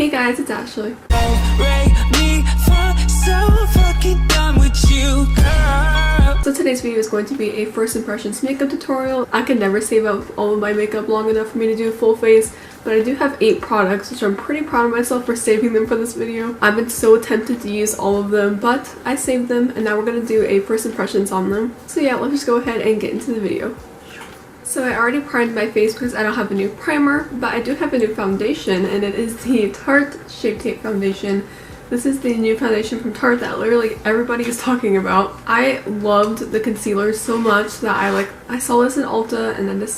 Hey guys, it's Ashley. So today's video is going to be a first impressions makeup tutorial. I can never save up all of my makeup long enough for me to do a full face, but I do have 8 products, which I'm pretty proud of myself for saving them for this video. I've been so tempted to use all of them, but I saved them and now we're going to do a first impressions on them. So yeah, let's just go ahead and get into the video. So I already primed my face because I don't have a new primer, but I do have a new foundation, and it is the Tarte Shape Tape Foundation. This is the new foundation from Tarte that literally everybody is talking about. I loved the concealer so much that I saw this in Ulta and then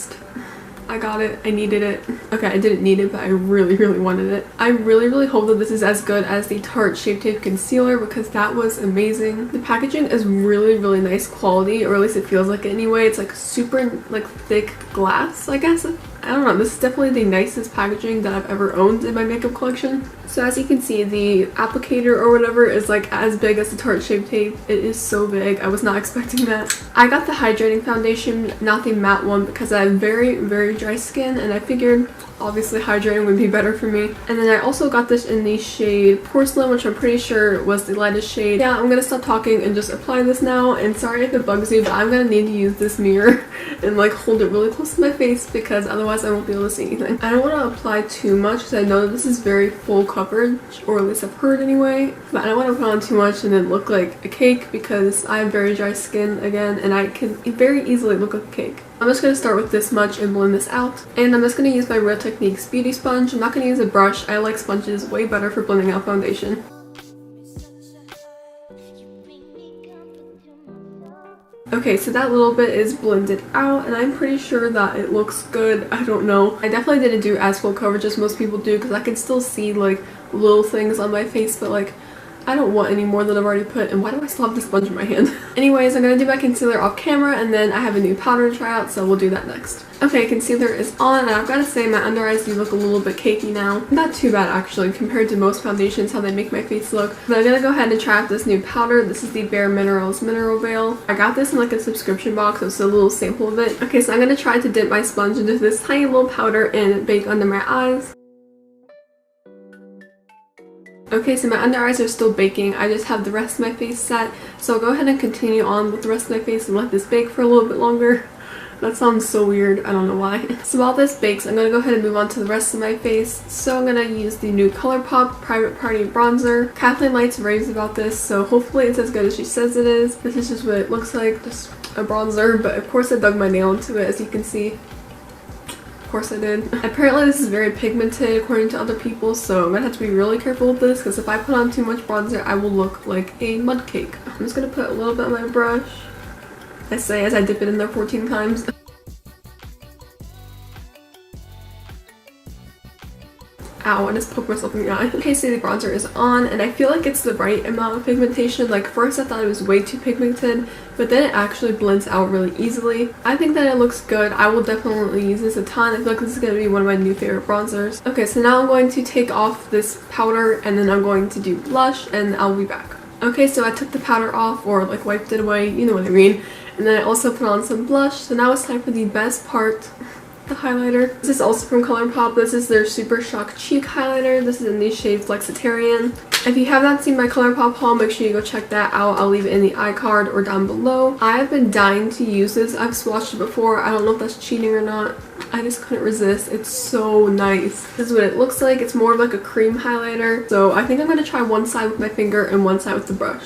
I got it. I needed it. Okay, I didn't need it, but I really wanted it. I really hope that this is as good as the Tarte Shape Tape Concealer because that was amazing. The packaging is really nice quality, or at least it feels like it anyway. It's like super thick glass, I guess. I don't know, this is definitely the nicest packaging that I've ever owned in my makeup collection. So as you can see, the applicator or whatever is like as big as the Tarte Shape Tape. It is so big. I was not expecting that. I got the hydrating foundation, not the matte one, because I have very dry skin, and I figured obviously hydrating would be better for me. And then I also got this in the shade Porcelain, which I'm pretty sure was the lightest shade. Yeah, I'm gonna stop talking and just apply this now, and sorry if it bugs you, but I'm gonna need to use this mirror and like hold it really close to my face because otherwise I won't be able to see anything. I don't want to apply too much because I know that this is very full coverage, or at least I've heard anyway, but I don't want to put on too much and then look like a cake because I have very dry skin again, and I can very easily look like a cake. I'm just going to start with this much and blend this out. And I'm just going to use my Real Techniques beauty sponge. I'm not going to use a brush. I like sponges way better for blending out foundation. Okay, so that little bit is blended out, and I'm pretty sure that it looks good. I don't know. I definitely didn't do as full coverage as most people do because I can still see like little things on my face, but like I don't want any more than I've already put, and why do I still have the sponge in my hand? Anyways, I'm going to do my concealer off camera, and then I have a new powder to try out, so we'll do that next. Okay, concealer is on, and I've got to say my under eyes do look a little bit cakey now. Not too bad actually compared to most foundations, how they make my face look. But I'm going to go ahead and try out this new powder. This is the Bare Minerals Mineral Veil. I got this in like a subscription box, so it's a little sample of it. Okay, so I'm going to try to dip my sponge into this tiny little powder and bake under my eyes. Okay, so my under eyes are still baking. I just have the rest of my face set, so I'll go ahead and continue on with the rest of my face and let this bake for a little bit longer. That sounds so weird, I don't know why. So while this bakes, I'm going to go ahead and move on to the rest of my face. So I'm going to use the new Colourpop Private Party Bronzer. Kathleen Lights raves about this, so hopefully it's as good as she says it is. This is just what it looks like, just a bronzer, but of course I dug my nail into it, as you can see. Of course I did. Apparently this is very pigmented according to other people, so I'm gonna have to be really careful with this because if I put on too much bronzer I will look like a mud cake. I'm just gonna put a little bit on my brush. I say as I dip it in there 14 times. Ow, I just poked myself in the eye. Okay, so the bronzer is on, and I feel like it's the right amount of pigmentation. Like first I thought it was way too pigmented, but then it actually blends out really easily. I think that it looks good. I will definitely use this a ton. I feel like this is going to be one of my new favorite bronzers. Okay, so now I'm going to take off this powder, and then I'm going to do blush, and I'll be back. Okay, so I took the powder off, or like wiped it away, you know what I mean. And then I also put on some blush, so now it's time for the best part. The highlighter. This is also from Colourpop. This is their Super Shock Cheek Highlighter. This is in the shade Flexitarian. If you have not seen my Colourpop haul, make sure you go check that out. I'll leave it in the iCard or down below. I have been dying to use this. I've swatched it before. I don't know if that's cheating or not. I just couldn't resist. It's so nice. This is what it looks like. It's more of like a cream highlighter. So I think I'm going to try one side with my finger and one side with the brush.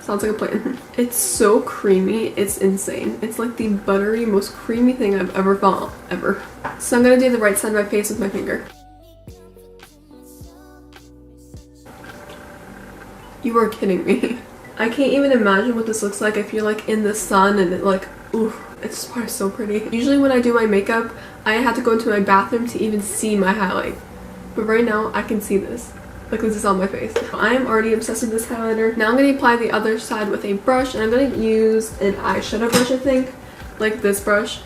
Sounds like a plan. It's so creamy, it's insane. It's like the buttery, most creamy thing I've ever felt, ever. So I'm gonna do the right side of my face with my finger. You are kidding me. I can't even imagine what this looks like if you're like in the sun and it like, ooh, it's probably so pretty. Usually when I do my makeup, I have to go into my bathroom to even see my highlight. But right now, I can see this. Like this is on my face. I am already obsessed with this highlighter. Now I'm going to apply the other side with a brush, and I'm going to use an eyeshadow brush, I think. Like this brush.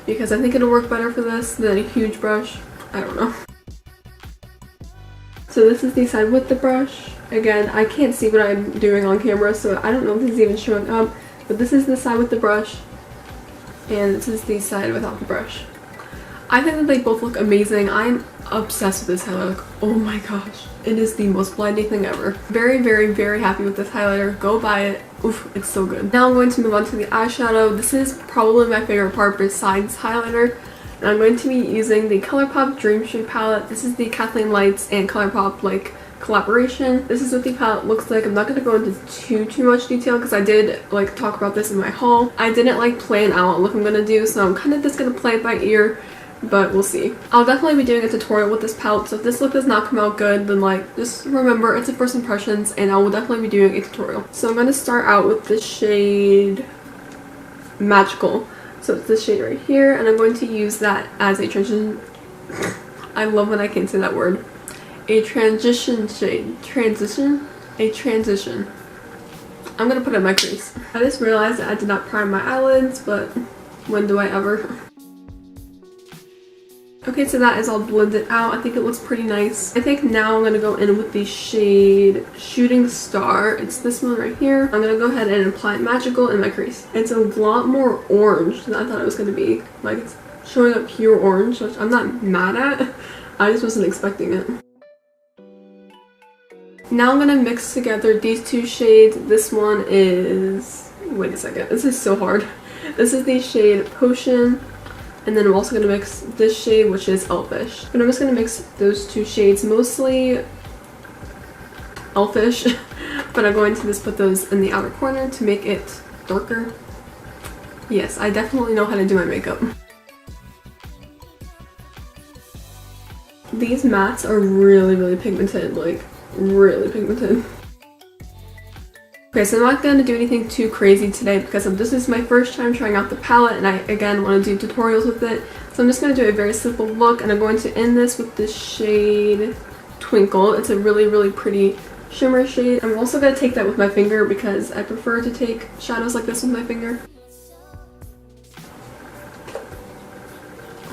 Because I think it'll work better for this than a huge brush. I don't know. So this is the side with the brush. Again, I can't see what I'm doing on camera, so I don't know if this is even showing up. But this is the side with the brush. And this is the side without the brush. I think that they both look amazing. I'm obsessed with this highlighter. Like, oh my gosh. It is the most blinding thing ever. Very, very, very happy with this highlighter. Go buy it. Oof, it's so good. Now I'm going to move on to the eyeshadow. This is probably my favorite part besides highlighter. And I'm going to be using the Colourpop Dream St palette. This is the Kathleen Lights and Colourpop like collaboration. This is what the palette looks like. I'm not going to go into too much detail because I did like talk about this in my haul. I didn't like plan out what look I'm going to do, so I'm kind of just going to play it by ear. But we'll see. I'll definitely be doing a tutorial with this palette, so if this look does not come out good, then like just remember it's a first impressions and I will definitely be doing a tutorial. So I'm going to start out with the shade Magical. So it's this shade right here, and I'm going to use that as a transition. I love when I can't say that word. A transition shade. Transition? A transition. I'm going to put it in my crease. I just realized that I did not prime my eyelids, but when do I ever? Okay, so that is all blended out. I think it looks pretty nice. I think now I'm going to go in with the shade Shooting Star. It's this one right here. I'm going to go ahead and apply Magical in my crease. It's a lot more orange than I thought it was going to be. Like, it's showing up pure orange, which I'm not mad at. I just wasn't expecting it. Now I'm going to mix together these two shades. This one is... Wait a second. This is so hard. This is the shade Potion. And then I'm also going to mix this shade, which is Elfish. But I'm just going to mix those two shades, mostly Elfish. But I'm going to just put those in the outer corner to make it darker. Yes, I definitely know how to do my makeup. These mattes are really, really pigmented. Like, really pigmented. Okay, so I'm not going to do anything too crazy today because this is my first time trying out the palette, and I, again, want to do tutorials with it. So I'm just going to do a very simple look, and I'm going to end this with this shade Twinkle. It's a really, really pretty shimmer shade. I'm also going to take that with my finger because I prefer to take shadows like this with my finger.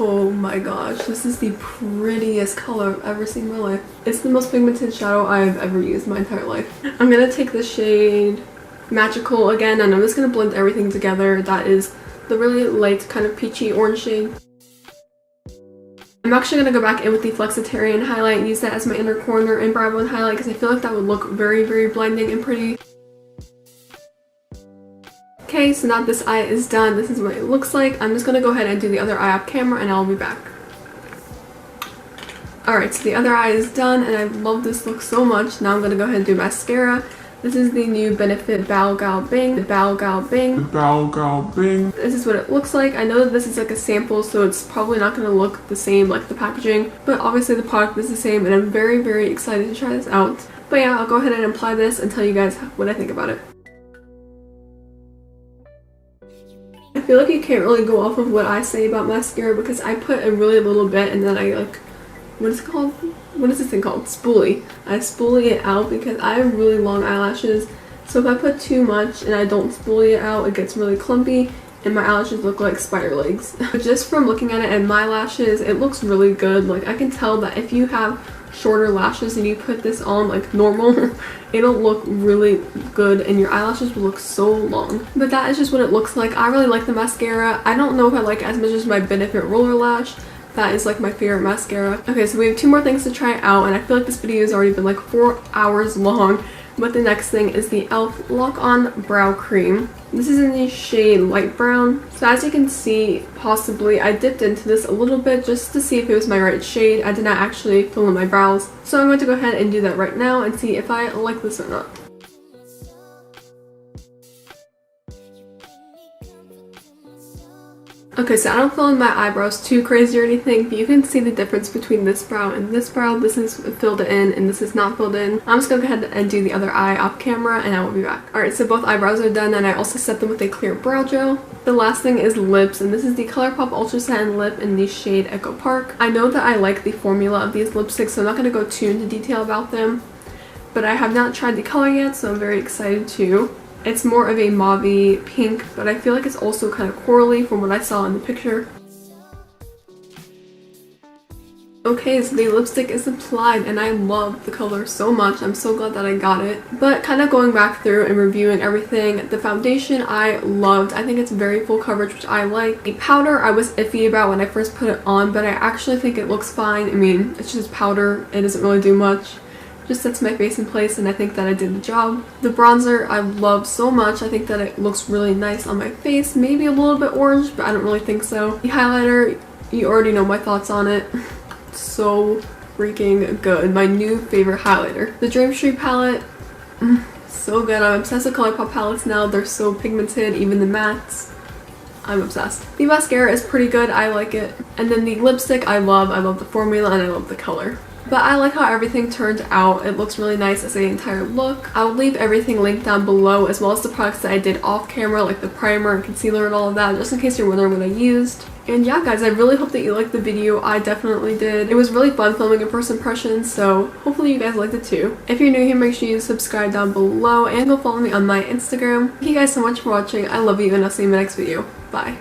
Oh my gosh, this is the prettiest color I've ever seen in my life. It's the most pigmented shadow I've ever used in my entire life. I'm going to take the shade Magical again, and I'm just going to blend everything together. That is the really light kind of peachy orange shade. I'm actually going to go back in with the Flexitarian highlight and use that as my inner corner and brow bone highlight because I feel like that would look very, very blinding and pretty. Okay, so now this eye is done. This is what it looks like. I'm just going to go ahead and do the other eye off camera and I'll be back. Alright, so the other eye is done and I love this look so much. Now I'm going to go ahead and do mascara. This is the new Benefit Bad Gal Bang. Bad Gal Bang. Bad Gal Bang. This is what it looks like. I know that this is like a sample, so it's probably not going to look the same like the packaging. But obviously the product is the same and I'm very, very excited to try this out. But yeah, I'll go ahead and apply this and tell you guys what I think about it. I feel like you can't really go off of what I say about mascara because I put a really little bit and then I like, what is it called? What is this thing called? Spoolie. I spoolie it out because I have really long eyelashes. So if I put too much and I don't spoolie it out, it gets really clumpy and my eyelashes look like spider legs. But just from looking at it and my lashes, it looks really good. Like I can tell that if you have shorter lashes and you put this on like normal, it'll look really good and your eyelashes will look so long. But that is just what it looks like. I really like the mascara. I don't know if I like it as much as my Benefit Roller Lash. That is like my favorite mascara. Okay, so we have two more things to try out and I feel like this video has already been like 4 hours long. But the next thing is the e.l.f. Lock On Brow Cream. This is in the shade Light Brown. So as you can see, possibly I dipped into this a little bit just to see if it was my right shade. I did not actually fill in my brows. So I'm going to go ahead and do that right now and see if I like this or not. Okay, so I don't fill in my eyebrows too crazy or anything, but you can see the difference between this brow and this brow. This is filled in and this is not filled in. I'm just going to go ahead and do the other eye off camera and I will be back. Alright, so both eyebrows are done and I also set them with a clear brow gel. The last thing is lips, and this is the Colourpop Ultra Satin Lip in the shade Echo Park. I know that I like the formula of these lipsticks, so I'm not going to go too into detail about them, but I have not tried the color yet, so I'm very excited too. It's more of a mauve pink, but I feel like it's also kind of corally from what I saw in the picture. Okay, so the lipstick is applied and I love the color so much. I'm so glad that I got it. But kind of going back through and reviewing everything, the foundation I loved. I think it's very full coverage, which I like. The powder I was iffy about when I first put it on, but I actually think it looks fine. I mean, it's just powder. It doesn't really do much. Just sets my face in place and I think that I did the job. The bronzer I love so much. I think that it looks really nice on my face. Maybe a little bit orange, but I don't really think so. The highlighter, you already know my thoughts on it. So freaking good. My new favorite highlighter. The Dream St palette, so good. I'm obsessed with Colourpop palettes now. They're so pigmented, even the mattes. I'm obsessed. The mascara is pretty good. I like it. And then the lipstick I love. I love the formula and I love the color. But I like how everything turned out. It looks really nice as an entire look. I'll leave everything linked down below, as well as the products that I did off camera, like the primer and concealer and all of that, just in case you're wondering what I used. And yeah, guys, I really hope that you liked the video. I definitely did. It was really fun filming a first impression, so hopefully you guys liked it too. If you're new here, make sure you subscribe down below and go follow me on my Instagram. Thank you guys so much for watching. I love you and I'll see you in my next video. Bye.